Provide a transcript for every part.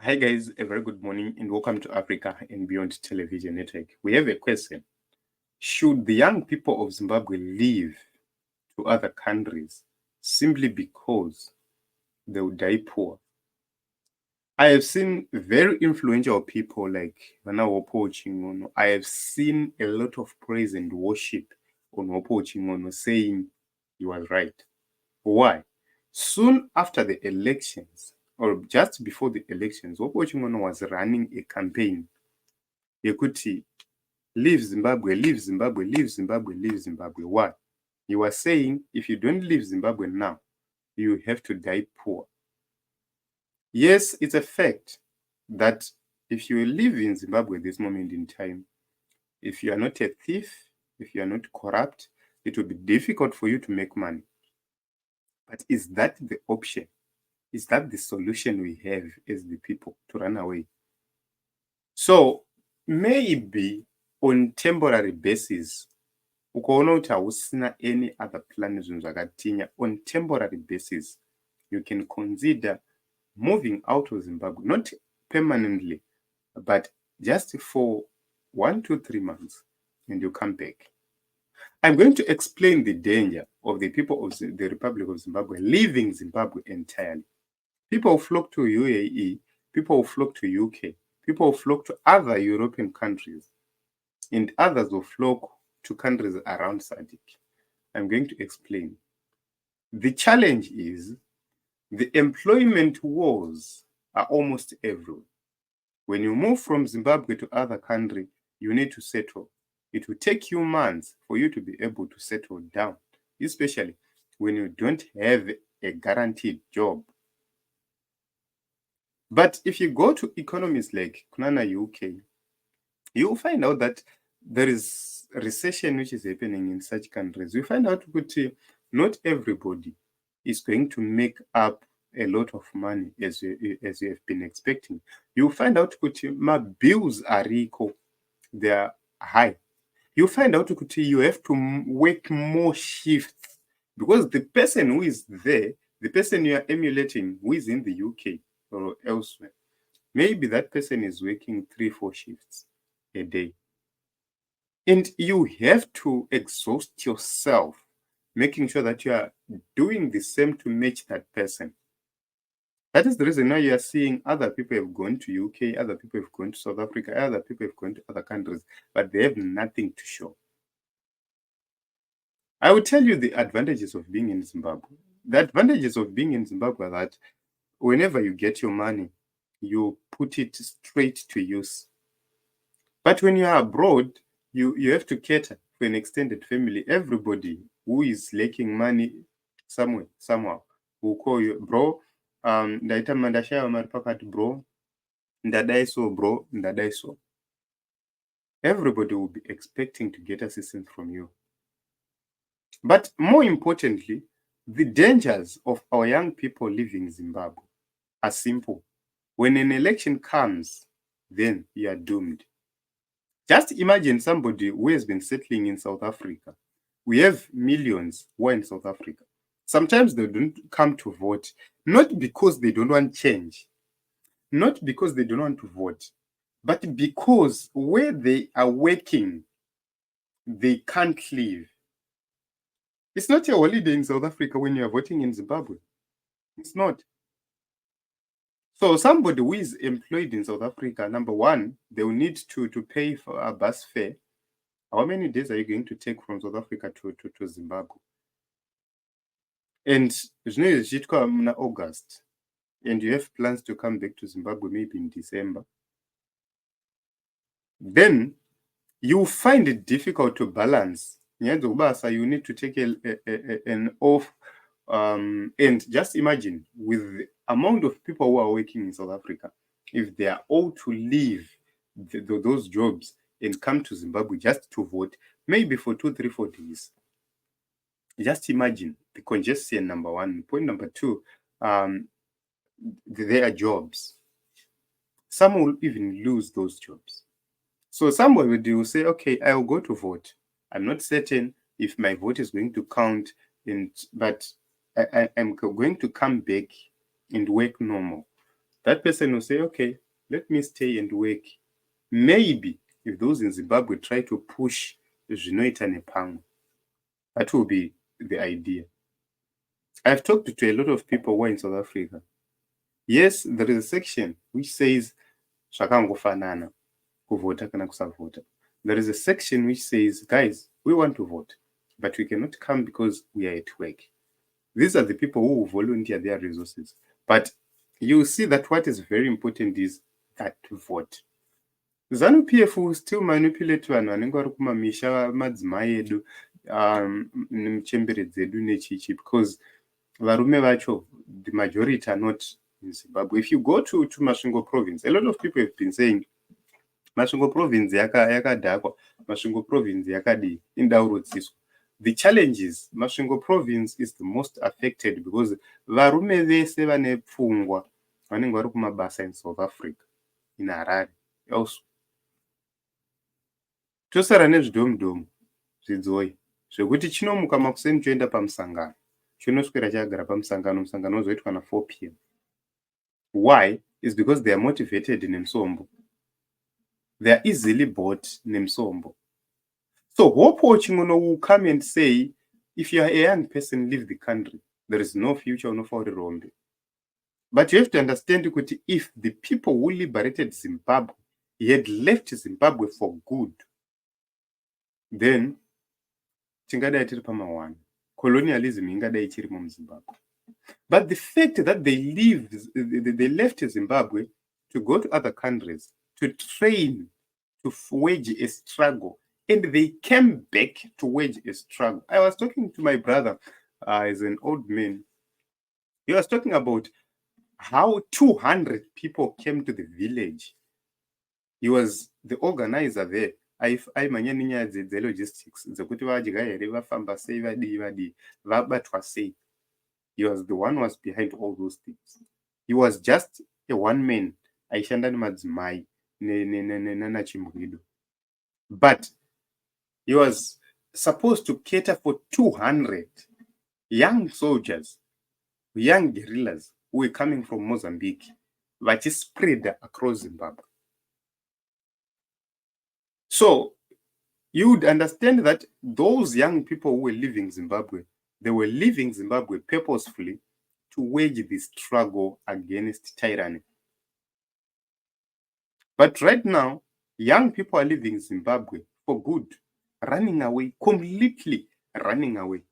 Hi guys, a very good morning and welcome to Africa and Beyond Television Network. We have a question. Should the young people of Zimbabwe leave to other countries simply because they will die poor? I have seen very influential people like Hopewell Chingono. I have seen a lot of praise and worship on Hopewell Chingono saying he was right. Why? Soon after the elections, or just before the elections, Hopewell Chingono was running a campaign. Yekuti, leave Zimbabwe, leave Zimbabwe, leave Zimbabwe, leave Zimbabwe. Why? He was saying, if you don't leave Zimbabwe now, you have to die poor. Yes, it's a fact that if you live in Zimbabwe at this moment in time, if you are not a thief, if you are not corrupt, it will be difficult for you to make money. But is that the option? Is that the solution we have as the people to run away? So maybe on temporary basis, ukaona kuti hausina any other plan zvinhu zvakatinya, on temporary basis, you can consider moving out of Zimbabwe, not permanently, but just for 1 to 3 months, and you come back. I'm going to explain the danger of the people of the Republic of Zimbabwe leaving Zimbabwe entirely. People will flock to UAE, people will flock to UK, people will flock to other European countries, and others will flock to countries around SADC. I'm going to explain. The challenge is the employment wars are almost everywhere. When you move from Zimbabwe to other country, you need to settle. It will take you months for you to be able to settle down, especially when you don't have a guaranteed job. But if you go to economies like Kunana, UK, you will find out that there is recession which is happening in such countries. You find out that not everybody is going to make up a lot of money as you have been expecting. You find out that my bills are equal, they are high. You find out that you have to work more shifts because the person who is there, the person you are emulating who is in the UK or elsewhere, maybe that person is working 3-4 shifts a day. And you have to exhaust yourself, making sure that you are doing the same to match that person. That is the reason why you are seeing other people have gone to UK, other people have gone to South Africa, other people have gone to other countries, but they have nothing to show. I will tell you the advantages of being in Zimbabwe. The advantages of being in Zimbabwe are that whenever you get your money, you put it straight to use. But when you are abroad, you have to cater for an extended family. Everybody who is lacking money somewhere, somehow, will call you, bro, ndaita mandashaya mari pakati, bro, ndadai so, bro, ndadai so. Everybody will be expecting to get assistance from you. But more importantly, the dangers of our young people living Zimbabwe are simple. When an election comes, then you are doomed. Just imagine somebody who has been settling in South Africa. We have millions who are in South Africa. Sometimes they don't come to vote, not because they don't want change, not because they don't want to vote, but because where they are working, they can't live. It's not a holiday in South Africa when you are voting in Zimbabwe. It's not. So somebody who is employed in South Africa, number one, they will need to pay for a bus fare. How many days are you going to take from South Africa to Zimbabwe? And August, and you have plans to come back to Zimbabwe maybe in December, then you find it difficult to balance. You need to take an off. And just imagine, with the amount of people who are working in South Africa, if they are all to leave those jobs and come to Zimbabwe just to vote, maybe for 2, 3, 4 days. Just imagine the congestion, number one. Point number two, there are jobs. Some will even lose those jobs. So somebody will say, okay, I'll go to vote. I'm not certain if my vote is going to count, but I'm going to come back and work normal. that person will say, okay, let me stay and work. Maybe if those in Zimbabwe try to push zvinoita nepamwe, that will be the idea. I've talked to a lot of people who are in South Africa. Yes, there is a section which says zvakangofanana kuvhota kana kusavhota. There is a section which says, guys, we want to vote, but we cannot come because we are at work. These are the people who volunteer their resources. But you see that what is very important is that vote. ZANU PF will still manipulate vanhu vanenge vari kumamisha madzimai edu nemichembere dzedu nechichi, because varume vacho, the majority are not in Zimbabwe. If you go to Masvingo province, a lot of people have been saying Masvingo province yakadhakwa, Masvingo province yakadi indaurodziswa. The challenge is Masvingo province is the most affected because varume vese vane pfungwa vanenge vari kumabasa in South Africa, in Harare also. Tosara nezvidhomudhomu zvidzoi zvekuti chinomuka makuseni choenda pamusangano, chinoswera chagara pamusangano, musangano uzoitwa na 4 p.m. Why? Is because they are motivated nemusombo. They are easily bought nemusombo. So Hopewell Chingono will come and say, if you are a young person, leave the country. There is no future, no for Rombe. But you have to understand that if the people who liberated Zimbabwe had left Zimbabwe for good, then tingadai tiri pama1 colonialism ingadai chirimo muZimbabwe. But the fact that they left Zimbabwe to go to other countries to train, to wage a struggle, and they came back to wage a struggle. I was talking to my brother as an old man. He was talking about how 200 people came to the village. He was the organizer there. Aimanya nenyaya dzelogistics dzekuti vadya here, vafamba sei, vadii, vabatwa sei. He was the one who was behind all those things. He was just a one man. Aishanda nemadzimai nana chimbwido. But he was supposed to cater for 200 young soldiers, young guerrillas who were coming from Mozambique, but is spread across Zimbabwe. So you would understand that those young people who were leaving Zimbabwe, they were leaving Zimbabwe purposefully to wage the struggle against tyranny. But right now, young people are leaving Zimbabwe for good, running away, completely running away.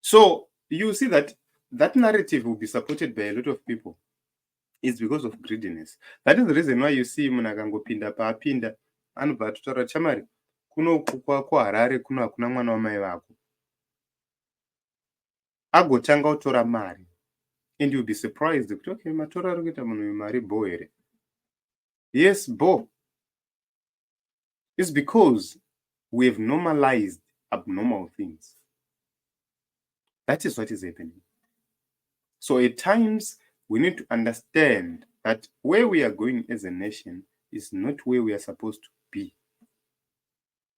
So you see that narrative will be supported by a lot of people. It's because of greediness. That is the reason why you see munakangopinda paapinda anobva atotaura chamari kuno kuHarare kuno hakuna mwana wamai vako, agotanga kutora mari, and you'll be surprised kuti okay, matora ari kuita munhu mari bo here. Yes, bo. It's because we have normalized abnormal things. That is what is happening. So at times we need to understand that where we are going as a nation is not where we are supposed to be.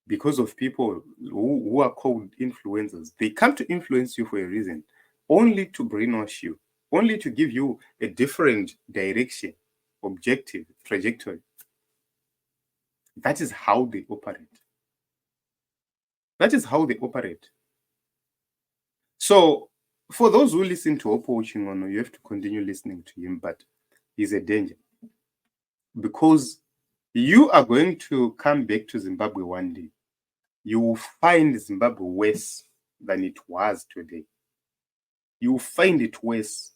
Because of people who are called influencers. They come to influence you for a reason, only to brainwash you, only to give you a different direction, objective, trajectory. That is how they operate. That is how they operate. So for those who listen to Hopewell Chingono, you have to continue listening to him, but he's a danger. Because you are going to come back to Zimbabwe one day. You will find Zimbabwe worse than it was today. You will find it worse.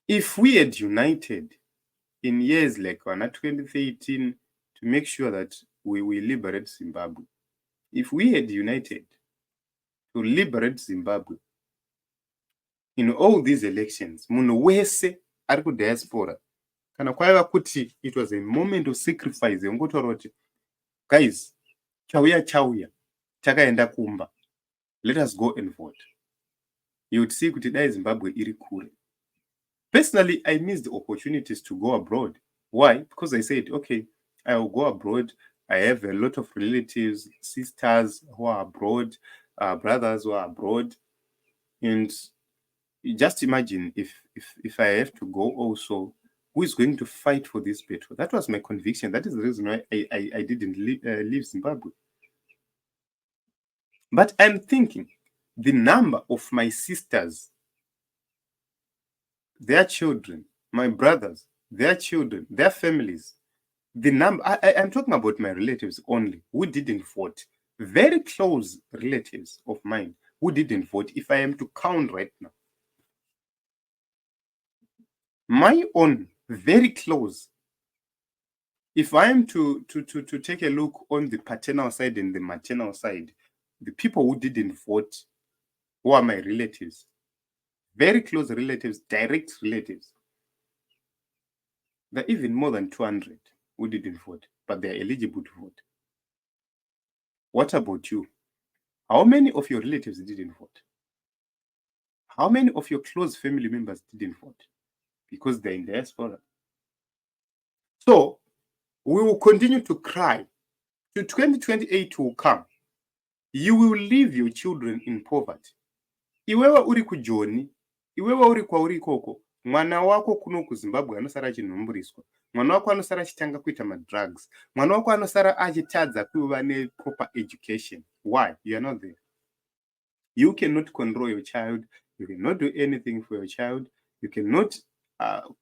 If we had united in years like 2013 to make sure that we liberate Zimbabwe, if we had united to liberate Zimbabwe in all these elections, munhu wese ari kudiaspora, kana kwaiva kuti it was a moment of sacrifice, ungotaura kuti guys, chauya takaenda kumba, let us go and vote. You would see kuti dai Zimbabwe iri kure. Personally, I missed the opportunities to go abroad. Why? Because I said, okay, I will go abroad. I have a lot of relatives, sisters who are abroad, brothers who are abroad. And just imagine if I have to go also, who is going to fight for this battle? That was my conviction. That is the reason why I didn't leave Zimbabwe. But I'm thinking the number of my sisters, their children, my brothers, their children, their families, the number, I'm talking about my relatives only who didn't vote, very close relatives of mine who didn't vote, if I am to count right now. My own, very close. If I am to take a look on the paternal side and the maternal side, the people who didn't vote, who are my relatives, very close relatives, direct relatives, there are even more than 200 who didn't vote, but they are eligible to vote. What about you? How many of your relatives didn't vote? How many of your close family members didn't vote? Because they're in diaspora. So we will continue to cry. To 2028 will come. You will leave your children in poverty. Iwewe uri kujoni, iwewe uri kwauri ikoko, mwana wako kuno kuZimbabwe anosara achinhumburiswa. Mwana wako anosara achitanga kuita madrugs. Mwana wako anosara achitadza kuva neproper education. Why? You are not there. You cannot control your child. You cannot do anything for your child. You cannot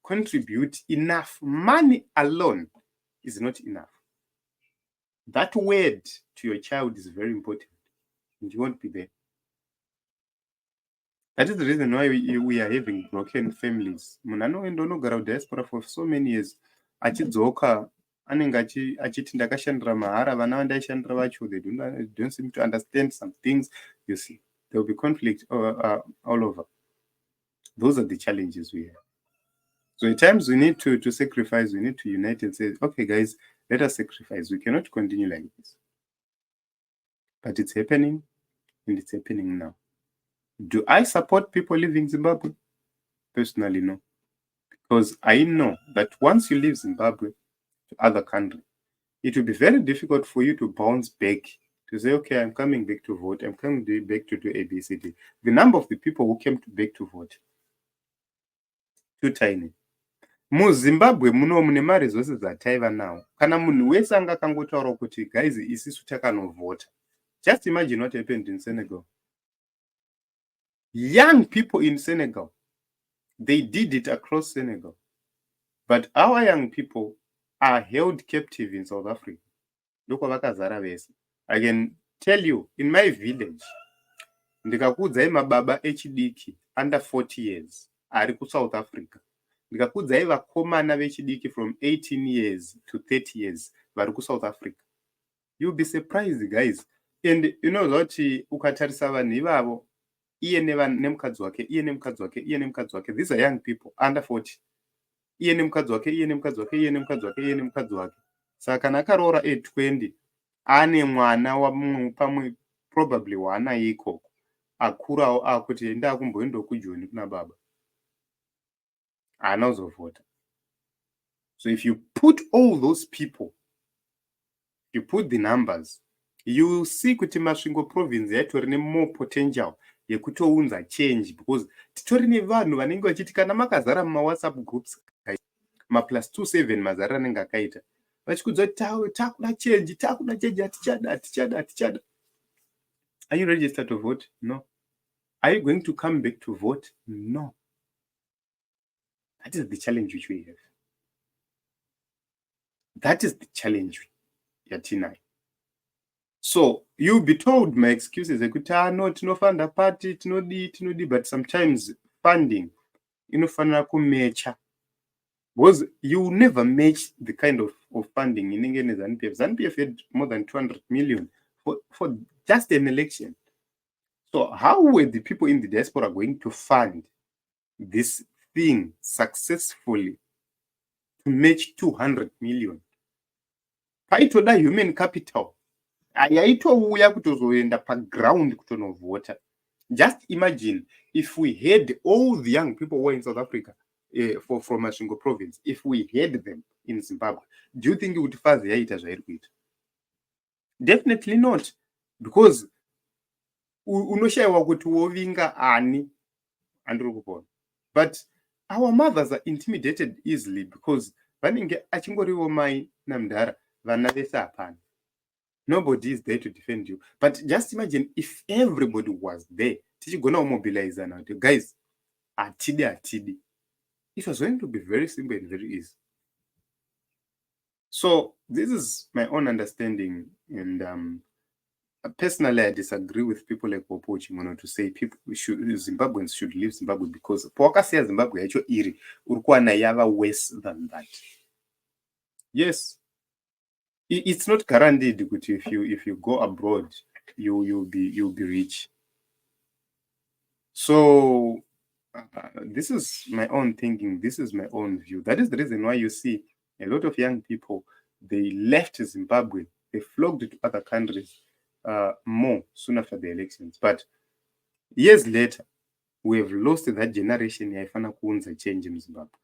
contribute enough. Money alone is not enough. That word to your child is very important. And you won't be there. That is the reason why we are having broken families. Munano ndonogara diaspora for so many years. Achidzoka anenge achiti ndakashandira mahara, vana vandaishandira vacho, they don't seem to understand some things. You see, there will be conflict all over. Those are the challenges we have. So at times we need to sacrifice, we need to unite and say, okay, guys, let us sacrifice. We cannot continue like this. But it's happening, and it's happening now. Do I support people leaving Zimbabwe? Personally, no. Because I know that once you leave Zimbabwe to other country, it will be very difficult for you to bounce back to say, okay, I'm coming back to vote. I'm coming back to do ABCD. The number of the people who came back to vote, too tiny. MuZimbabwe muno mune mari zvose dzataiva nawo. Kana munhu wese anga kangotaura kuti guys isisu takanovota. Just imagine what happened in Senegal. Young people in Senegal, they did it across Senegal. But our young people are held captive in South Africa. I can tell you, in my village, ndikakudzai mababa echidiki under 40 years ari kuSouth Africa. Ndikakudzai vakomana vechidiki from 18 years to 30 years vari kuSouth Africa. You'll be surprised, guys. And you know zoti ukatarisa vanhu ivavo, iye nemukadzi wake, iye nemukadzi wake, iye nemukadzi wake. These are young people under 40. Iye nemukadzi wake, iye nemukadzi wake, iye nemukadzi wake, iye nemukadzi wake. Saka kana akaroora 20 ane mwana wamumwe pamwe probably wana ikoko akurawo akuti ndakumboenda kujoni kuna baba. Haana kuzovhota. So if you put all those people, you put the numbers, you will see kuti Masvingo province yatorine more potential yekutounza change, because titori nevanhu vanenge vachiti kana makazara mumawhatsapp groups +27 mazara anenge akaita vachikudza kuti takuda change hatichada. Are you registered to vote? No. Are you going to come back to vote? No. That is the challenge which we have. That is the challenge yatinayo. So you'll be told my excuses ekuti no tinofanda party tinodi, but sometimes funding inofanira kumecha, because you will never match the kind of funding in ZANU PF. ZANU PF had more than 200 million for just an election. So how were the people in the diaspora going to fund this thing successfully to match 200 million? Paitoda human capital. Ayaitouya kutozoenda paground kutonovota. Just imagine if we had all the young people who are in South Africa from Masvingo province, if we had them in Zimbabwe, do you think it would faz yaita zvairi kuita? Definitely not, because unoshayiwa kuti wovinga ani But our mothers are intimidated easily because vanenge achingoriwo mai namdhara vana vese hapana. Nobody is there to defend you. But just imagine if everybody was there. Tichigona mobilize now. Guys, atidi. It was going to be very simple and very easy. So this is my own understanding, and personally, I disagree with people like Hopewell Chingono to say Zimbabweans should leave Zimbabwe because Pokasia Zimbabwe actually iri urukwana yava worse than that. Yes, it's not guaranteed that if you go abroad, you'll be rich. So this is my own thinking. This is my own view. That is the reason why you see a lot of young people, they left Zimbabwe, they flocked to other countries more soon after the elections. But years later, we have lost that generation. Yaifana kuunza change in Zimbabwe.